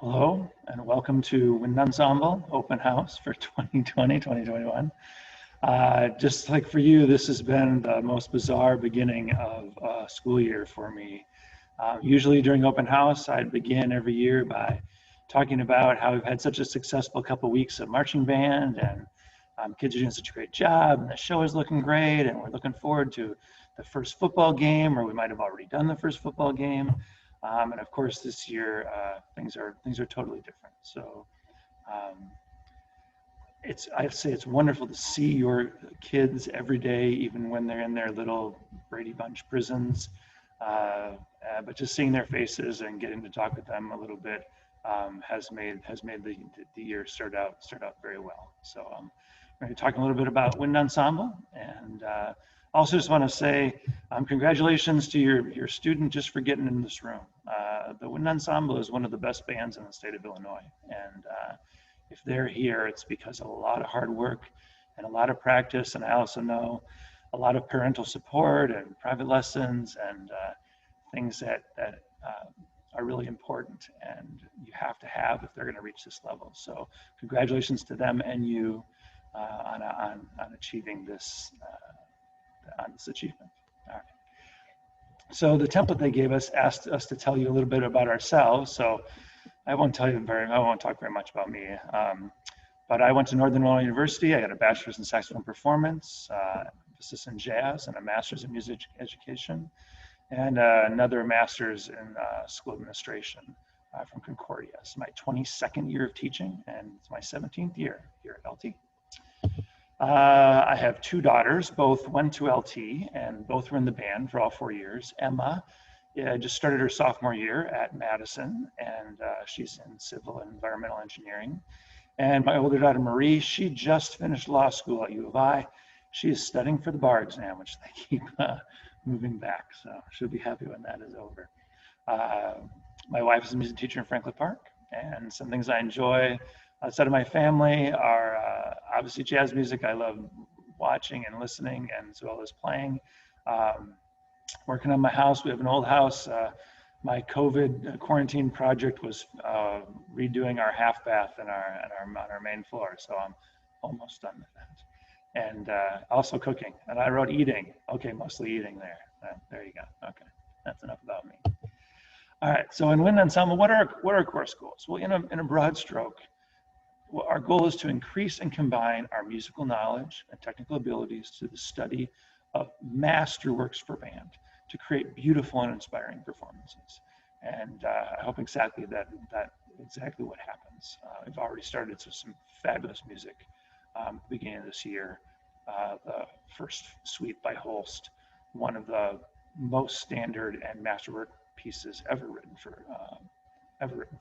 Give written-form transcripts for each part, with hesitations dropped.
Hello, and welcome to Wind Ensemble Open House for 2020-2021. Just like for you, this has been the most bizarre beginning of a school year for me. Usually during open house, I'd begin every year by talking about how we've had such a successful couple of weeks of marching band, and kids are doing such a great job, and the show is looking great, and we're looking forward to the first football game, or we might have already done the first football game. And of course, this year things are totally different. So I'd say it's wonderful to see your kids every day, even when they're in their little Brady Bunch prisons. But just seeing their faces and getting to talk with them a little bit has made the year start out very well. So we're going to talk a little bit about Wind Ensemble, and also just want to say congratulations to your student just for getting in this room. The Wind Ensemble is one of the best bands in the state of Illinois, and if they're here, it's because of a lot of hard work and a lot of practice, and I also know a lot of parental support and private lessons and things that are really important and you have to have if they're going to reach this level. So congratulations to them and you on achieving this achievement. All right. So the template they gave us asked us to tell you a little bit about ourselves. So I won't talk very much about me. But I went to Northern Illinois University. I got a bachelor's in saxophone performance, emphasis in jazz, and a master's in music education, and another master's in school administration from Concordia. It's my 22nd year of teaching, and it's my 17th year here at LT. I have two daughters, both went to LT, and both were in the band for all 4 years. Emma just started her sophomore year at Madison, and she's in civil and environmental engineering. And my older daughter, Marie, she just finished law school at U of I. She is studying for the bar exam, which they keep moving back, so she'll be happy when that is over. My wife is a music teacher in Franklin Park, and some things I enjoy outside of my family are obviously jazz music. I love watching and listening, and as well as playing. Working on my house. We have an old house. My COVID quarantine project was redoing our half bath on our main floor, so I'm almost done with that. And also cooking. And I wrote eating. Okay, mostly eating there. There you go. Okay, that's enough about me. All right. So in Wind Ensemble, what are our course goals? Well, in a broad stroke, our goal is to increase and combine our musical knowledge and technical abilities to the study of masterworks for band to create beautiful and inspiring performances. And I hope exactly exactly what happens. We've already started some fabulous music at the beginning of this year. The first suite by Holst, one of the most standard and masterwork pieces ever written for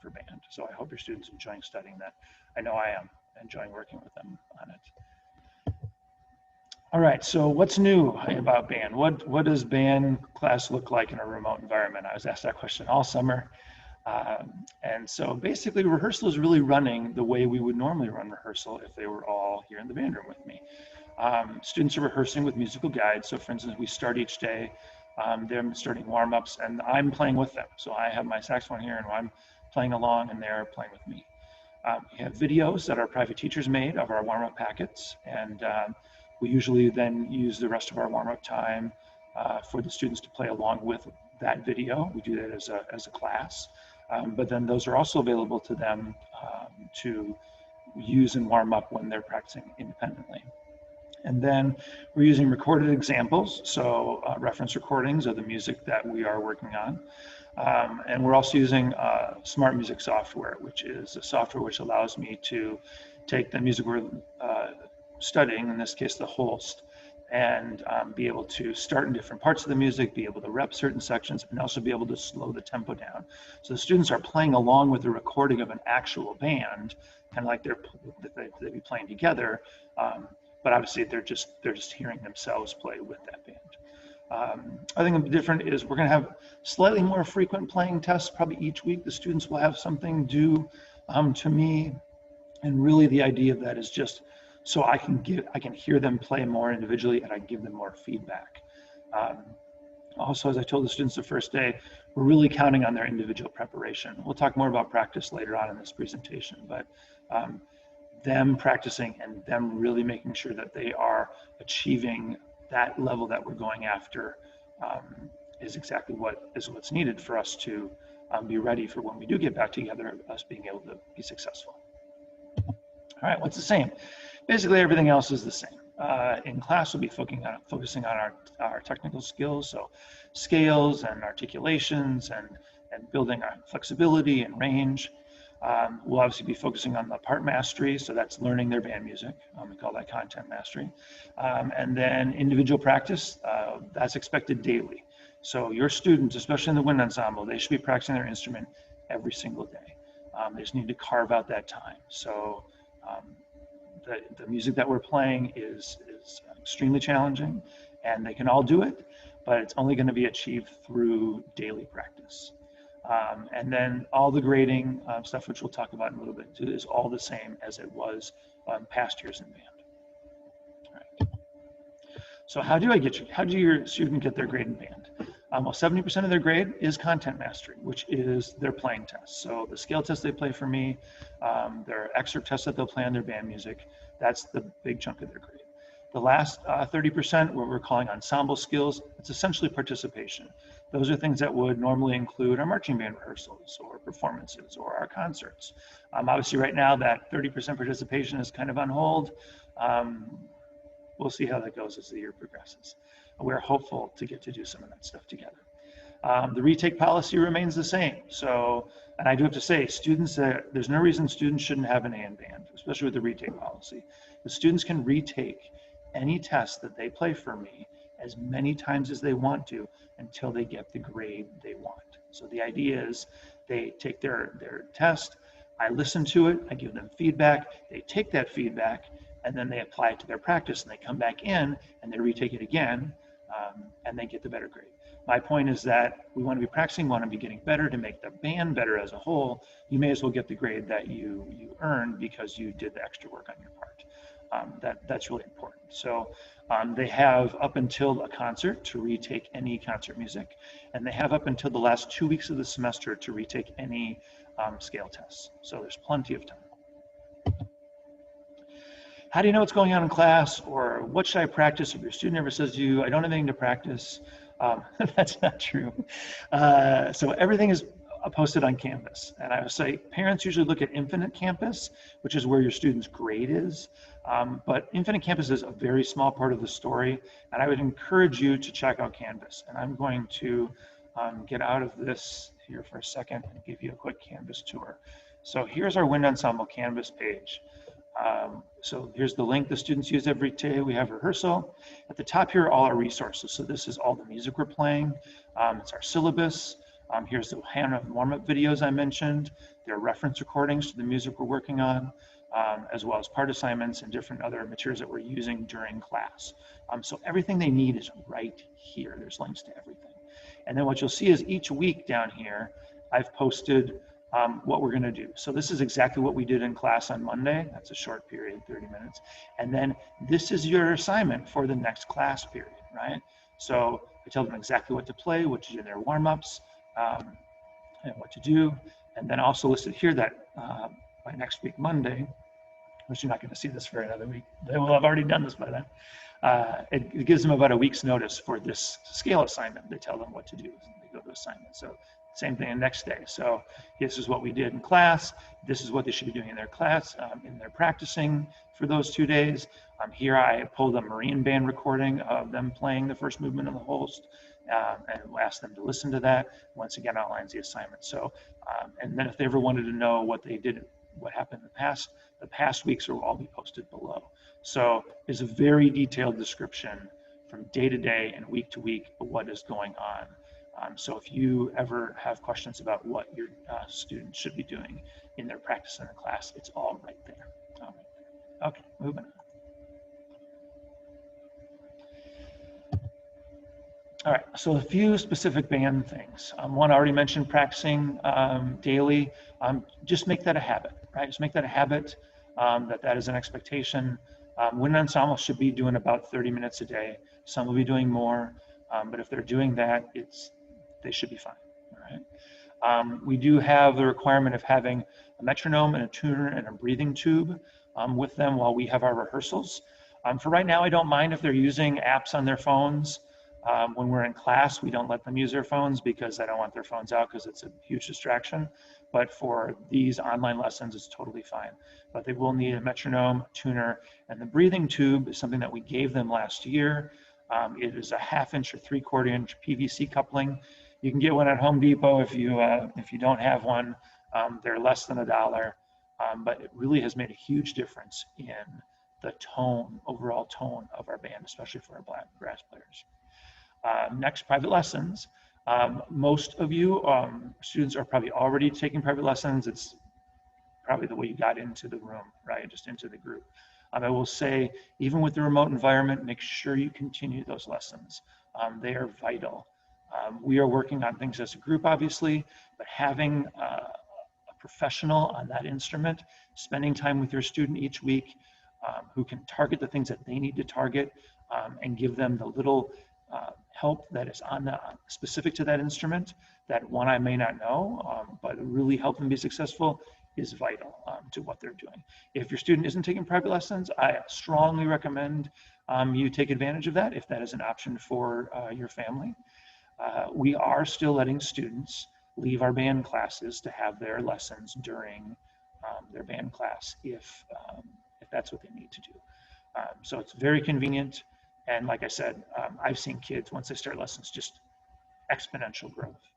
band. So I hope your students are enjoying studying that. I know I am enjoying working with them on it. All right, so what's new about band? What does band class look like in a remote environment? I was asked that question all summer. And so basically rehearsal is really running the way we would normally run rehearsal if they were all here in the band room with me. Students are rehearsing with musical guides. So for instance, we start each day, they're starting warm-ups and I'm playing with them. So I have my saxophone here and I'm playing along and they're playing with me. We have videos that our private teachers made of our warm-up packets, and we usually then use the rest of our warm-up time for the students to play along with that video. We do that as a class, but then those are also available to them to use and warm up when they're practicing independently. And then we're using recorded examples, so reference recordings of the music that we are working on. And we're also using smart music software, which is a software which allows me to take the music we're studying, in this case the Holst, and be able to start in different parts of the music, be able to rep certain sections, and also be able to slow the tempo down. So the students are playing along with the recording of an actual band, kind of like they'd be playing together, but obviously they're just hearing themselves play with that band. I think the different is we're going to have slightly more frequent playing tests. Probably each week the students will have something due to me, and really the idea of that is just so I can hear them play more individually and I can give them more feedback. Also, as I told the students the first day, we're really counting on their individual preparation. We'll talk more about practice later on in this presentation, but um, them practicing and them really making sure that they are achieving that level that we're going after is exactly what's needed for us to be ready for when we do get back together, us being able to be successful. All right, what's the same? Basically, everything else is the same. In class, we'll be focusing on our technical skills, so scales and articulations and building our flexibility and range. We'll obviously be focusing on the part mastery, so that's learning their band music. We call that content mastery. And then individual practice, that's expected daily. So your students, especially in the wind ensemble, they should be practicing their instrument every single day. They just need to carve out that time. So the music that we're playing is extremely challenging, and they can all do it, but it's only going to be achieved through daily practice. And then all the grading stuff, which we'll talk about in a little bit, is all the same as it was past years in band. All right. So how do your student get their grade in band? Well, 70% of their grade is content mastery, which is their playing test. So the scale test they play for me, their excerpt test that they'll play on their band music, that's the big chunk of their grade. The last 30%, what we're calling ensemble skills, it's essentially participation. Those are things that would normally include our marching band rehearsals or performances or our concerts. Obviously right now that 30% participation is kind of on hold. We'll see how that goes as the year progresses. We're hopeful to get to do some of that stuff together. The retake policy remains the same. So, and I do have to say, students, there's no reason students shouldn't have an A in band, especially with the retake policy. The students can retake any test that they play for me as many times as they want to until they get the grade they want. So the idea is they take their test, I listen to it, I give them feedback, they take that feedback, and then they apply it to their practice, and they come back in and they retake it again, and they get the better grade. My point is that we want to be practicing, we want to be getting better to make the band better as a whole. You may as well get the grade that you earned because you did the extra work on your part. That's really important. So they have up until a concert to retake any concert music, and they have up until the last 2 weeks of the semester to retake any scale tests. So there's plenty of time. How do you know what's going on in class, or what should I practice? If your student ever says to you, I don't have anything to practice, that's not true. So everything is posted on Canvas. And I would say parents usually look at Infinite Campus, which is where your student's grade is. But Infinite Campus is a very small part of the story. And I would encourage you to check out Canvas. And I'm going to get out of this here for a second and give you a quick Canvas tour. So here's our Wind Ensemble Canvas page. So here's the link the students use every day. We have rehearsal. At the top here are all our resources. So this is all the music we're playing. It's our syllabus. Here's the hand warm-up videos I mentioned. There are reference recordings to the music we're working on, as well as part assignments and different other materials that we're using during class. So everything they need is right here. There's links to everything. And then what you'll see is each week down here, I've posted what we're going to do. So this is exactly what we did in class on Monday. That's a short period, 30 minutes. And then this is your assignment for the next class period, right? So I tell them exactly what to play, what to do in their warm-ups, and what to do. And then also listed here that by next week, Monday, which you're not going to see this for another week, they will have already done this by then. It gives them about a week's notice for this scale assignment. They tell them what to do as they go to assignment. So same thing the next day. So this is what we did in class. This is what they should be doing in their class, in their practicing for those 2 days. Here I pulled a Marine Band recording of them playing the first movement of the Holst, and asked them to listen to that. Once again, outlines the assignment. So, and then if they ever wanted to know what they did, what happened in the past weeks will all be posted below. So there's a very detailed description from day to day and week to week of what is going on. So if you ever have questions about what your students should be doing in their practice in the class, it's all right there. Okay, moving on. All right, so a few specific band things. One I already mentioned, practicing daily. Just make that a habit, right? Just make that a habit, that is an expectation. Wind ensemble should be doing about 30 minutes a day. Some will be doing more. But if they're doing that, they should be fine. All right. We do have the requirement of having a metronome and a tuner and a breathing tube with them while we have our rehearsals. For right now, I don't mind if they're using apps on their phones. When we're in class, we don't let them use their phones because I don't want their phones out because it's a huge distraction. But for these online lessons, it's totally fine. But they will need a metronome, tuner, and the breathing tube is something that we gave them last year. It is a 1/2 inch or 3/4 inch PVC coupling. You can get one at Home Depot if you don't have one. They're less than $1, but it really has made a huge difference in the overall tone of our band, especially for our brass players. Next, private lessons. Most of you students are probably already taking private lessons. It's probably the way you got into the room, right? Just into the group. I will say, even with the remote environment, make sure you continue those lessons. They are vital. We are working on things as a group, obviously, but having a professional on that instrument, spending time with your student each week, who can target the things that they need to target and give them the little help that is specific to that instrument that one I may not know, but really help them be successful is vital to what they're doing. If your student isn't taking private lessons, I strongly recommend you take advantage of that if that is an option for your family. We are still letting students leave our band classes to have their lessons during their band class if that's what they need to do. So it's very convenient. And like I said, I've seen kids, once they start lessons, just exponential growth.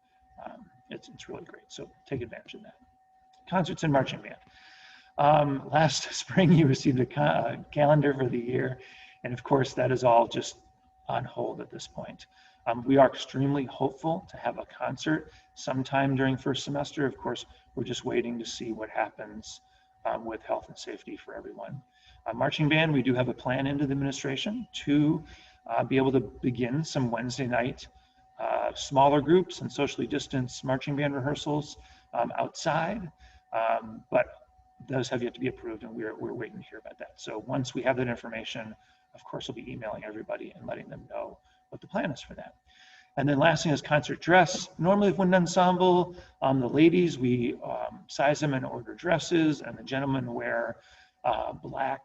It's really great. So take advantage of that. Concerts and marching band. Last spring, you received a calendar for the year. And of course, that is all just on hold at this point. We are extremely hopeful to have a concert sometime during first semester. Of course, we're just waiting to see what happens with health and safety for everyone. Marching band, we do have a plan into the administration to be able to begin some Wednesday night smaller groups and socially distanced marching band rehearsals outside, but those have yet to be approved, and we're waiting to hear about that. So once we have that information, of course, we'll be emailing everybody and letting them know what the plan is for that. And then last thing is concert dress. Normally with Wind Ensemble, the ladies, we size them and order dresses, and the gentlemen wear black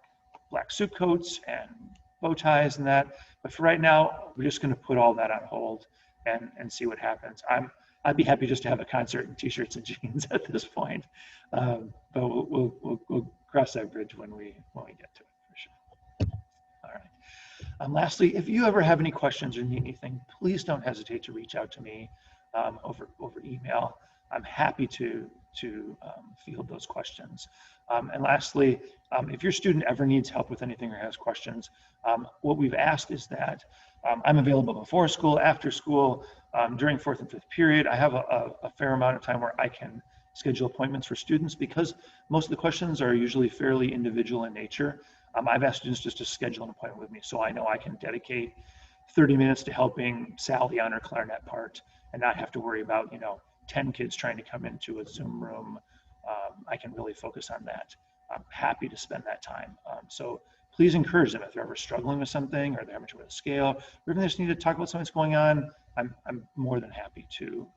suit coats and bow ties and that. But for right now, we're just going to put all that on hold and see what happens. I'd be happy just to have a concert in t-shirts and jeans at this point, but we'll cross that bridge when we get to it for sure. All right. Lastly, if you ever have any questions or need anything, please don't hesitate to reach out to me over email. I'm happy to field those questions. And lastly, if your student ever needs help with anything or has questions, what we've asked is that I'm available before school, after school, during 4th and 5th period. I have a fair amount of time where I can schedule appointments for students because most of the questions are usually fairly individual in nature. I've asked students just to schedule an appointment with me so I know I can dedicate 30 minutes to helping Sally on her clarinet part and not have to worry about, 10 kids trying to come into a Zoom room. I can really focus on that. I'm happy to spend that time. So please encourage them if they're ever struggling with something or they're having trouble with a scale, or if they just need to talk about something that's going on, I'm more than happy to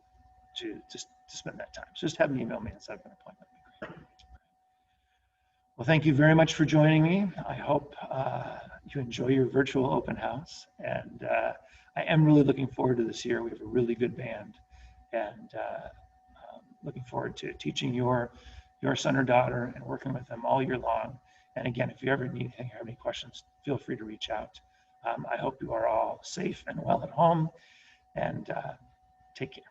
spend that time. So just have them email me and set up an appointment. Well, thank you very much for joining me. I hope you enjoy your virtual open house. And I am really looking forward to this year. We have a really good band. And looking forward to teaching your son or daughter and working with them all year long. And again, if you ever need anything or have any questions, feel free to reach out. I hope you are all safe and well at home, and take care.